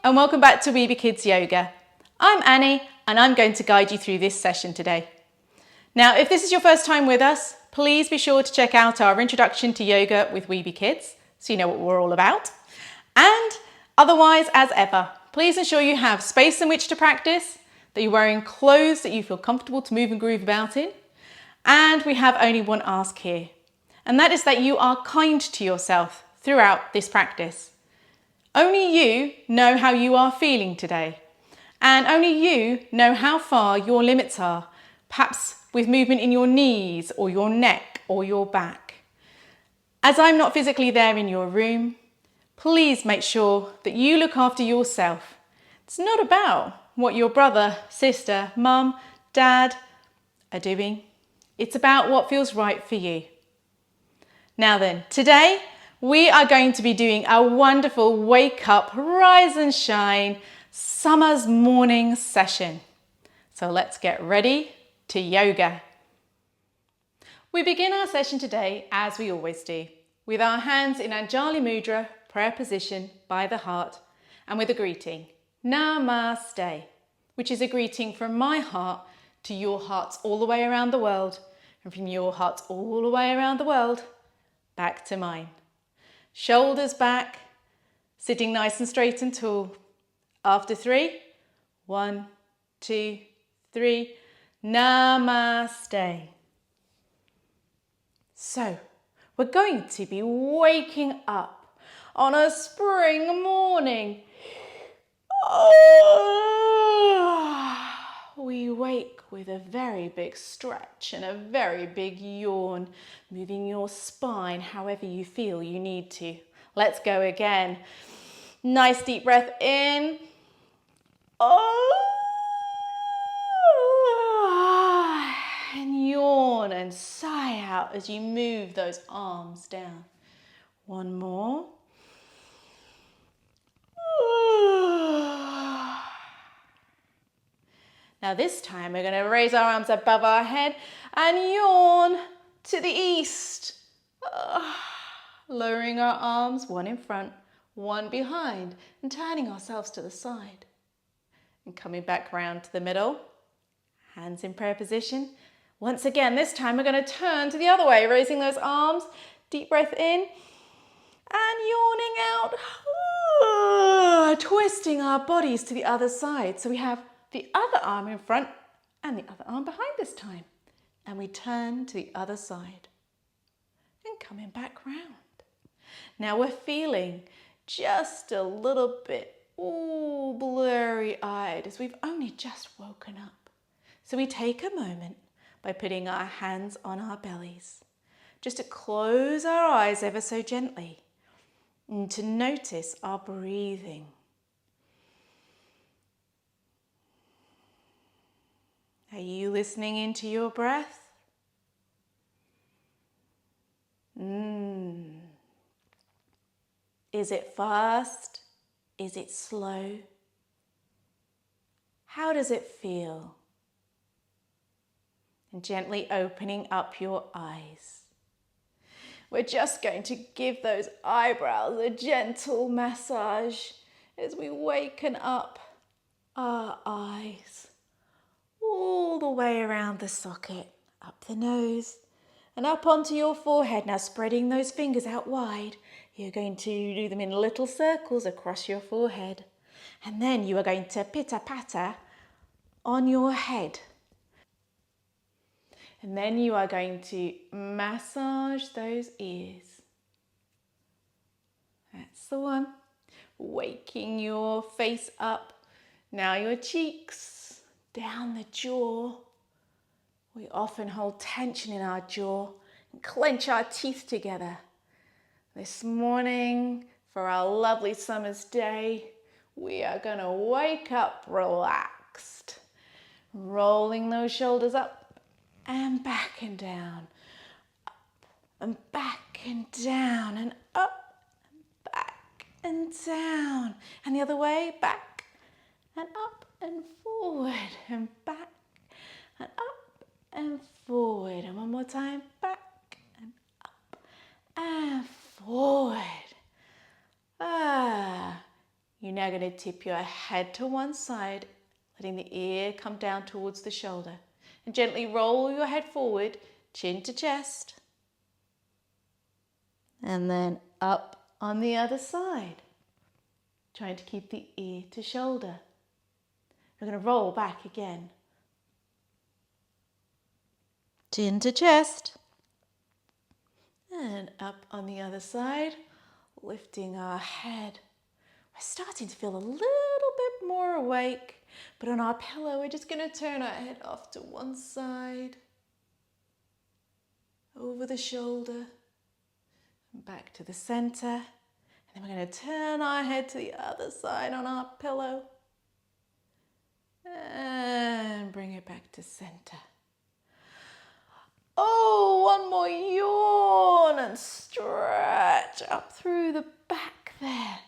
and welcome back to Weeby Kids Yoga. I'm Annie and I'm going to guide you through this session today. Now, if this is your first time with us, please be sure to check out our introduction to yoga with Weeby Kids so you know what we're all about. And otherwise, as ever, please ensure you have space in which to practice, that you're wearing clothes that you feel comfortable to move and groove about in. And we have only one ask here, and that is that you are kind to yourself throughout this practice. Only you know how you are feeling today, and only you know how far your limits are, perhaps with movement in your knees or your neck or your back. As I'm not physically there in your room, please make sure that you look after yourself. It's not about what your brother, sister, mum, dad are doing. It's about what feels right for you. Now then, today we are going to be doing a wonderful wake up, rise and shine summer's morning session. So let's get ready to yoga. We begin our session today as we always do, with our hands in Anjali Mudra, prayer position by the heart, and with a greeting, Namaste, which is a greeting from my heart to your hearts all the way around the world, and from your hearts all the way around the world, back to mine. Shoulders back, sitting nice and straight and tall. After 3, 1, 2, 3, Namaste. So, we're going to be waking up on a spring morning. We wake with a very big stretch and a very big yawn, moving your spine however you feel you need to. Let's go again. Nice deep breath in. And yawn and sigh out as you move those arms down. One more. Now this time we're going to raise our arms above our head and yawn to the east. Lowering our arms, one in front, one behind, and turning ourselves to the side. And coming back round to the middle, hands in prayer position. Once again, this time we're going to turn to the other way, raising those arms, deep breath in, and yawning out. Twisting our bodies to the other side. So we have the other arm in front and the other arm behind this time. And we turn to the other side. And coming back round. Now we're feeling just a little bit blurry-eyed as we've only just woken up. So we take a moment by putting our hands on our bellies, just to close our eyes ever so gently and to notice our breathing. Are you listening into your breath? Is it fast? Is it slow? How does it feel? And gently opening up your eyes. We're just going to give those eyebrows a gentle massage as we waken up our eyes all the way around the socket, up the nose and up onto your forehead. Now spreading those fingers out wide, you're going to do them in little circles across your forehead. And then you are going to pitter-patter on your head. And then you are going to massage those ears. That's the one. Waking your face up. Now your cheeks, down the jaw. We often hold tension in our jaw and clench our teeth together. This morning, for our lovely summer's day, we are going to wake up relaxed. Rolling those shoulders up and back and down. Up and back and down and up and back and down. And the other way, back and up and forward and back and up and forward. And one more time, back and up and forward. You now going to tip your head to one side, letting the ear come down towards the shoulder. And gently roll your head forward, chin to chest. And then up on the other side. Trying to keep the ear to shoulder. We're going to roll back again. Chin to chest. And up on the other side, lifting our head. We're starting to feel a little bit more awake, but on our pillow, we're just going to turn our head off to one side, over the shoulder, and back to the center. And then we're going to turn our head to the other side on our pillow, and bring it back to center. Oh, one more yawn and stretch up through the back there.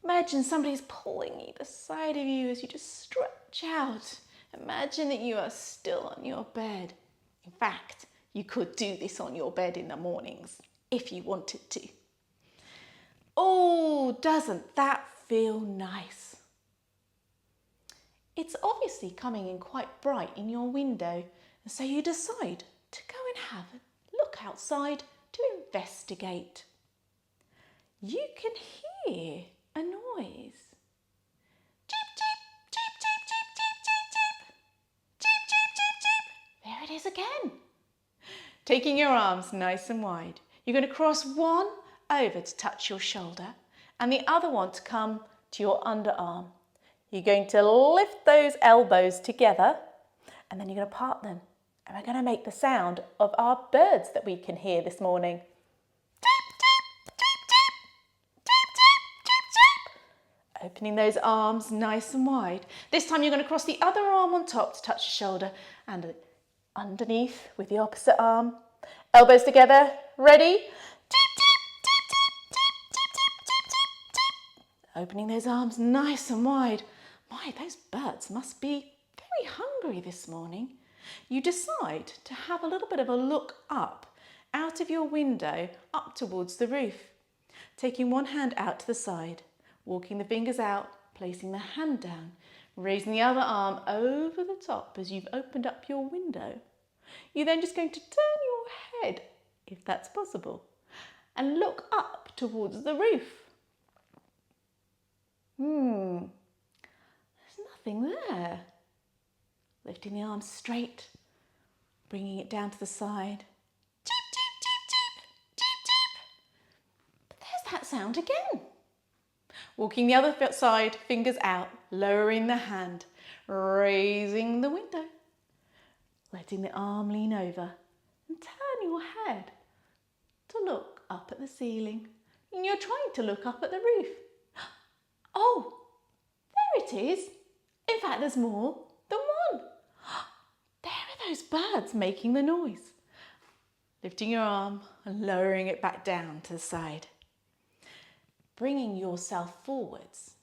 Imagine somebody's pulling either side of you as you just stretch out. Imagine that you are still on your bed. In fact, you could do this on your bed in the mornings if you wanted to. Oh, doesn't that feel nice? It's obviously coming in quite bright in your window, and so you decide to go and have a look outside to investigate. You can hear a noise. Cheep, cheep, cheep, cheep, cheep, cheep, cheep, cheep. Cheep, cheep, cheep, cheep. There it is again. Taking your arms nice and wide, you're going to cross one over to touch your shoulder and the other one to come to your underarm. You're going to lift those elbows together and then you're going to part them. And we're going to make the sound of our birds that we can hear this morning. Opening those arms nice and wide. This time you're going to cross the other arm on top to touch the shoulder and underneath with the opposite arm. Elbows together. Ready? Opening those arms nice and wide. My, those birds must be very hungry this morning. You decide to have a little bit of a look up, out of your window, up towards the roof. Taking one hand out to the side, walking the fingers out, placing the hand down, raising the other arm over the top as you've opened up your window. You're then just going to turn your head, if that's possible, and look up towards the roof. There's nothing there. Lifting the arms straight, bringing it down to the side. Cheep, cheep, cheep, cheep, cheep, cheep. But there's that sound again. Walking the other side, fingers out, lowering the hand, raising the window, letting the arm lean over and turn your head to look up at the ceiling. And you're trying to look up at the roof. Oh, there it is. In fact, there's more than one. There are those birds making the noise. Lifting your arm and lowering it back down to the side. Bringing yourself forwards.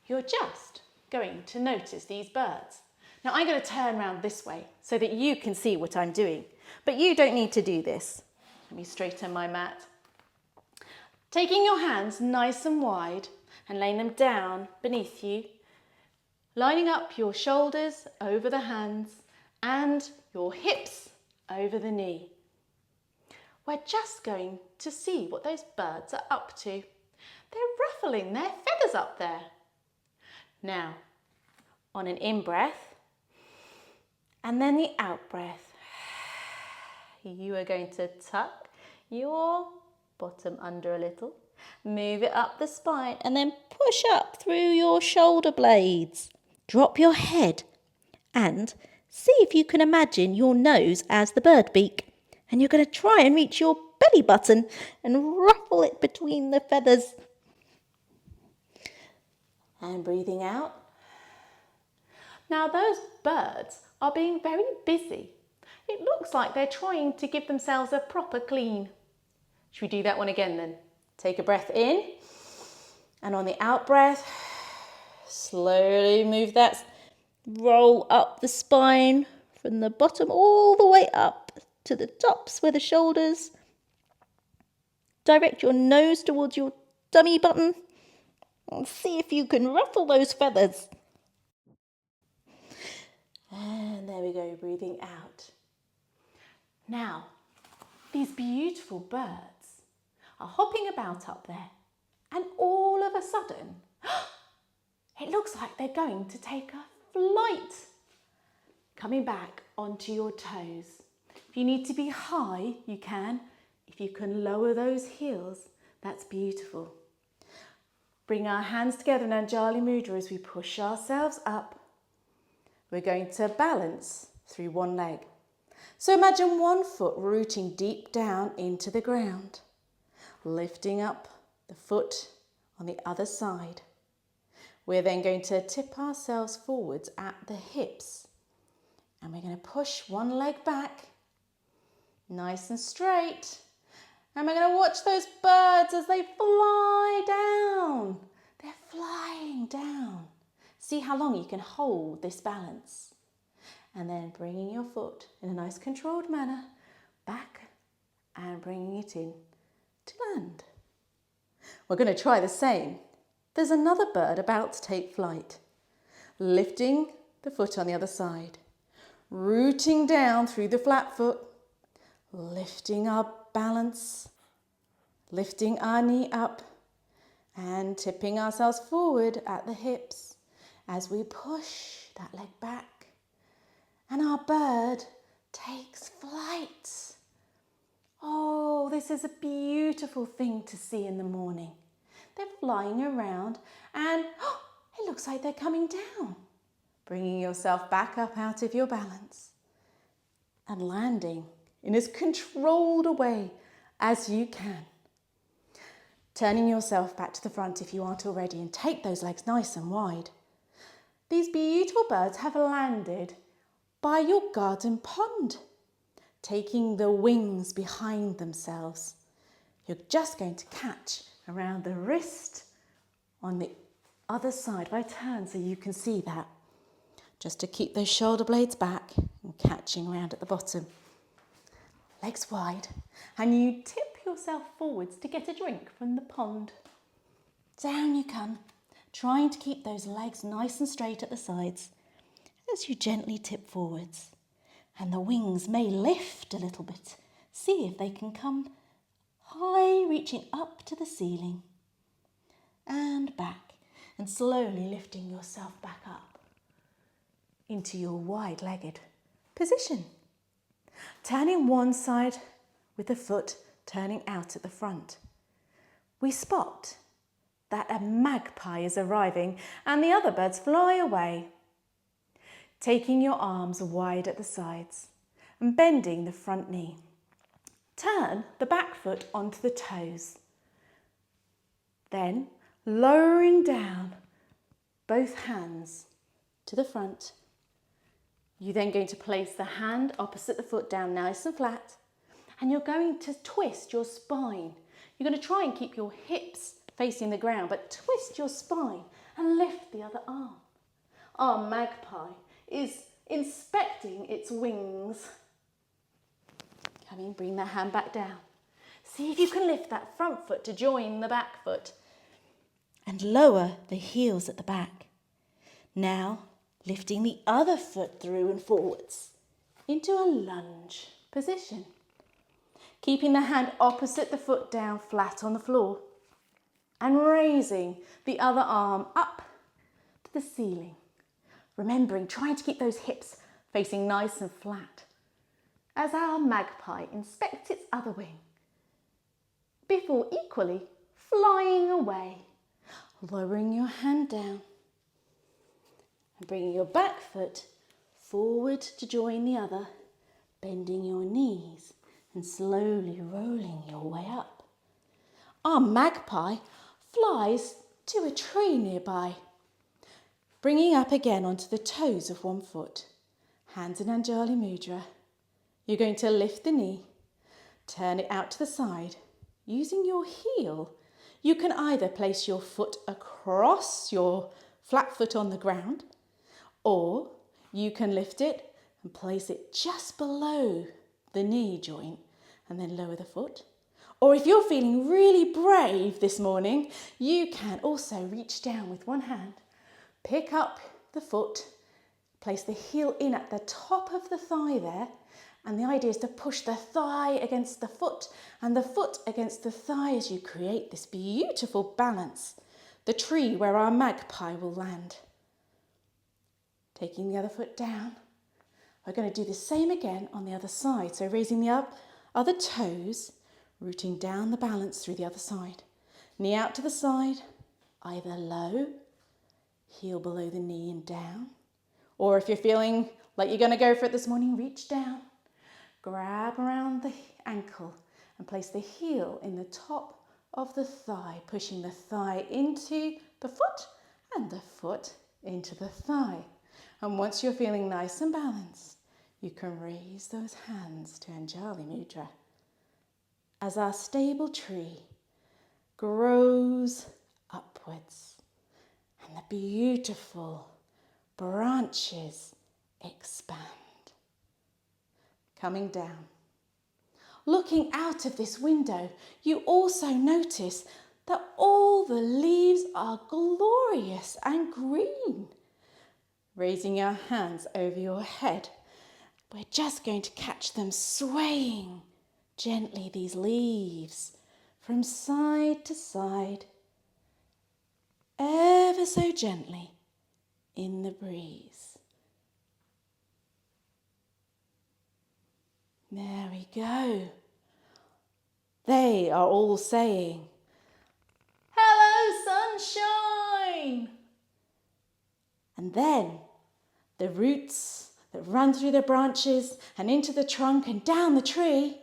You're just going to notice these birds. Now I'm going to turn around this way so that you can see what I'm doing, but you don't need to do this. Let me straighten my mat. Taking your hands nice and wide and laying them down beneath you, lining up your shoulders over the hands and your hips over the knee. We're just going to see what those birds are up to. They're ruffling their feathers up there. Now, on an in-breath and then the out-breath, you are going to tuck your bottom under a little, move it up the spine and then push up through your shoulder blades. Drop your head and see if you can imagine your nose as the bird beak. And you're going to try and reach your belly button and ruffle it between the feathers. And breathing out. Now those birds are being very busy. It looks like they're trying to give themselves a proper clean. Should we do that one again then? Take a breath in. And on the out breath, slowly move that roll up the spine from the bottom all the way up to the tops where the shoulders. Direct your nose towards your tummy button See if you can ruffle those feathers. And there we go, breathing out. Now, these beautiful birds are hopping about up there, and all of a sudden, it looks like they're going to take a flight. Coming back onto your toes. If you need to be high, you can. If you can lower those heels, that's beautiful. Bring our hands together in Anjali Mudra as we push ourselves up. We're going to balance through one leg. So imagine one foot rooting deep down into the ground, lifting up the foot on the other side. We're then going to tip ourselves forwards at the hips, and we're going to push one leg back, nice and straight, and we're going to watch those birds as they fly down. They're flying down. See how long you can hold this balance. And then bringing your foot in a nice controlled manner back and bringing it in to land. We're going to try the same. There's another bird about to take flight. Lifting the foot on the other side. Rooting down through the flat foot. Lifting our balance. Lifting our knee up. And tipping ourselves forward at the hips as we push that leg back. And our bird takes flight. Oh, this is a beautiful thing to see in the morning. They're flying around and it looks like they're coming down. Bringing yourself back up out of your balance and landing in as controlled a way as you can. Turning yourself back to the front if you aren't already and take those legs nice and wide. These beautiful birds have landed by your garden pond, taking the wings behind themselves. You're just going to catch around the wrist on the other side. If I turn so you can see that, just to keep those shoulder blades back and catching around at the bottom. Legs wide, and you tip yourself forwards to get a drink from the pond. Down you come, trying to keep those legs nice and straight at the sides as you gently tip forwards. And the wings may lift a little bit. See if they can come high, reaching up to the ceiling. And back, and slowly lifting yourself back up into your wide-legged position. Turning one side with the foot turning out at the front. We spot that a magpie is arriving and the other birds fly away. Taking your arms wide at the sides and bending the front knee. Turn the back foot onto the toes. Then lowering down both hands to the front. You're then going to place the hand opposite the foot down nice and flat, and you're going to twist your spine. You're going to try and keep your hips facing the ground, but twist your spine and lift the other arm. Our magpie is inspecting its wings. Bring that hand back down. See if you can lift that front foot to join the back foot. And lower the heels at the back. Now, lifting the other foot through and forwards into a lunge position. Keeping the hand opposite the foot down flat on the floor. And raising the other arm up to the ceiling. Remembering, trying to keep those hips facing nice and flat as our magpie inspects its other wing before equally flying away. Lowering your hand down and bringing your back foot forward to join the other, bending your knees and slowly rolling your way up. Our magpie flies to a tree nearby. Bringing up again onto the toes of one foot. Hands in Anjali Mudra. You're going to lift the knee, turn it out to the side. Using your heel, you can either place your foot across your flat foot on the ground, or you can lift it and place it just below the knee joint and then lower the foot. Or if you're feeling really brave this morning, you can also reach down with one hand, pick up the foot, place the heel in at the top of the thigh there, and the idea is to push the thigh against the foot and the foot against the thigh as you create this beautiful balance, the tree where our magpie will land. Taking the other foot down, we're going to do the same again on the other side. So raising the other toes, rooting down the balance through the other side. Knee out to the side, either low, heel below the knee and down. Or if you're feeling like you're going to go for it this morning, reach down, grab around the ankle and place the heel in the top of the thigh, pushing the thigh into the foot and the foot into the thigh. And once you're feeling nice and balanced, you can raise those hands to Anjali Mudra as our stable tree grows upwards and the beautiful branches expand. Coming down. Looking out of this window, you also notice that all the leaves are glorious and green. Raising your hands over your head, we're just going to catch them swaying gently, these leaves, from side to side, ever so gently in the breeze. There we go. They are all saying, "Hello, sunshine!" And then the roots that run through the branches and into the trunk and down the tree,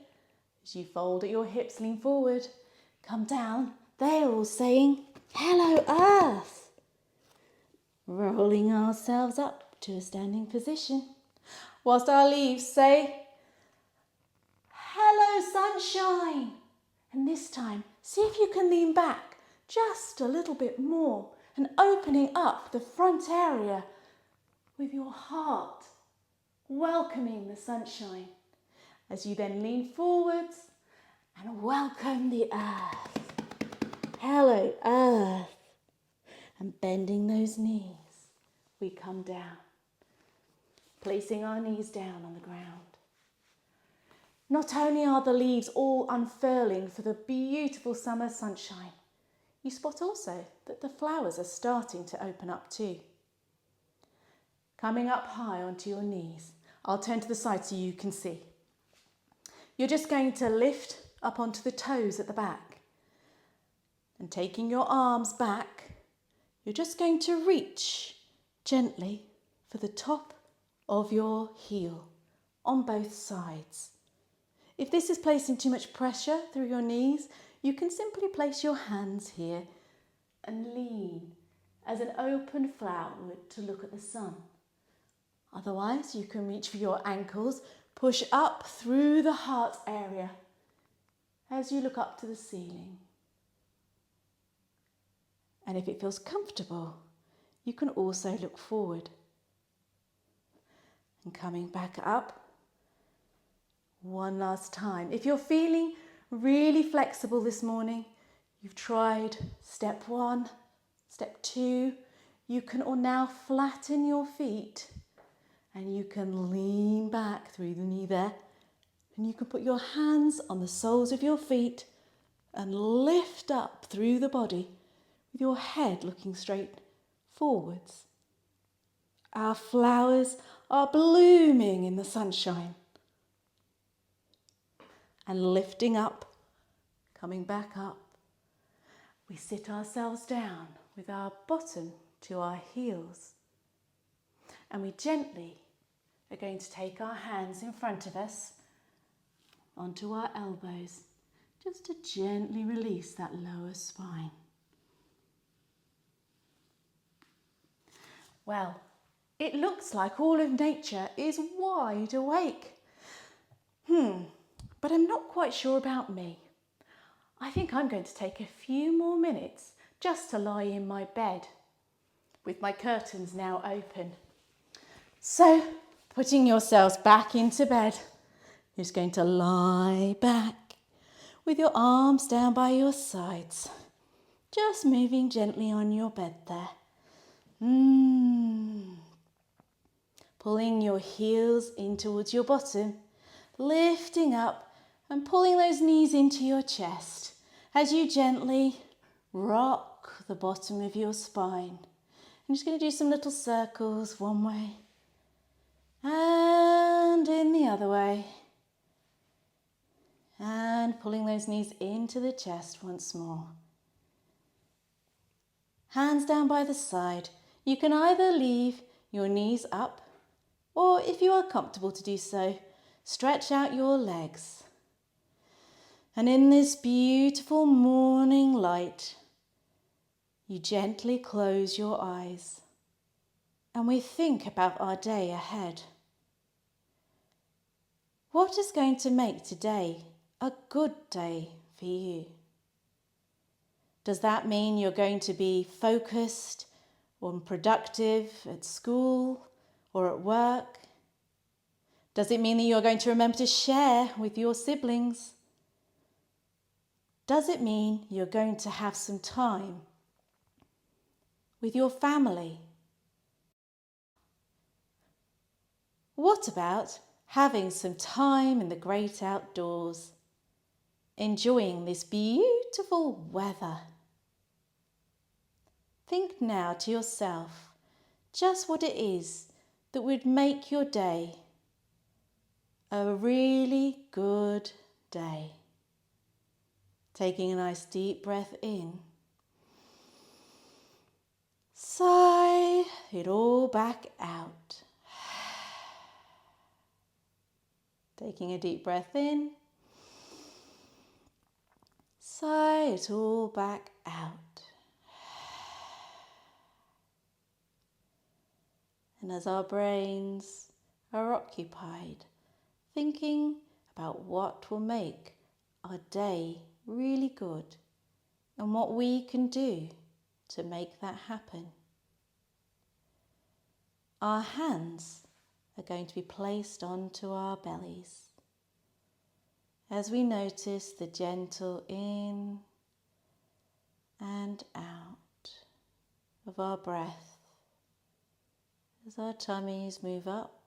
as you fold at your hips, lean forward, come down, they're all saying, "Hello, Earth!" Rolling ourselves up to a standing position, whilst our leaves say, "Hello, sunshine!" And this time, see if you can lean back just a little bit more and opening up the front area with your heart, welcoming the sunshine. As you then lean forwards and welcome the earth. Hello, earth. And bending those knees, we come down, placing our knees down on the ground. Not only are the leaves all unfurling for the beautiful summer sunshine, you spot also that the flowers are starting to open up too. Coming up high onto your knees, I'll turn to the side so you can see. You're just going to lift up onto the toes at the back. And taking your arms back, you're just going to reach gently for the top of your heel on both sides. If this is placing too much pressure through your knees, you can simply place your hands here and lean as an open flower would to look at the sun. Otherwise, you can reach for your ankles, push up through the heart area as you look up to the ceiling. And if it feels comfortable, you can also look forward. And coming back up, one last time. If you're feeling really flexible this morning, you've tried step 1, step 2, you can now flatten your feet and you can lean back through the knee there and you can put your hands on the soles of your feet and lift up through the body with your head looking straight forwards. Our flowers are blooming in the sunshine. And lifting up, coming back up, we sit ourselves down with our bottom to our heels. And we gently are going to take our hands in front of us onto our elbows, just to gently release that lower spine. Well, it looks like all of nature is wide awake. But I'm not quite sure about me. I think I'm going to take a few more minutes just to lie in my bed with my curtains now open. So, putting yourselves back into bed, you're just going to lie back with your arms down by your sides. Just moving gently on your bed there. Pulling your heels in towards your bottom, lifting up and pulling those knees into your chest as you gently rock the bottom of your spine. I'm just going to do some little circles one way and in the other way. And pulling those knees into the chest once more. Hands down by the side. You can either leave your knees up, or if you are comfortable to do so, stretch out your legs. And in this beautiful morning light, you gently close your eyes and we think about our day ahead. What is going to make today a good day for you? Does that mean you're going to be focused or productive at school or at work? Does it mean that you're going to remember to share with your siblings? Does it mean you're going to have some time with your family? What about having some time in the great outdoors, enjoying this beautiful weather? Think now to yourself just what it is that would make your day a really good day. Taking a nice deep breath in. Sigh it all back out. Taking a deep breath in. Sigh it all back out. And as our brains are occupied thinking about what will make our day really good and what we can do to make that happen, our hands are going to be placed onto our bellies as we notice the gentle in and out of our breath as our tummies move up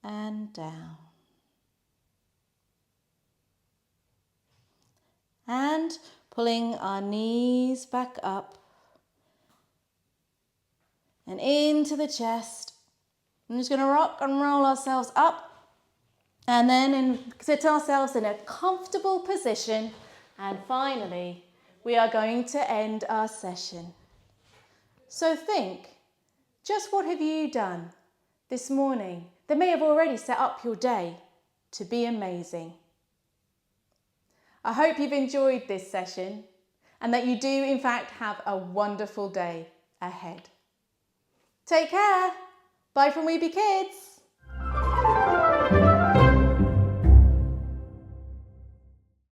and down. And pulling our knees back up and into the chest. I'm just going to rock and roll ourselves up and then sit ourselves in a comfortable position. And finally, we are going to end our session. So think, just what have you done this morning that may have already set up your day to be amazing? I hope you've enjoyed this session and that you do in fact have a wonderful day ahead. Take care. Bye from Weeby Kids.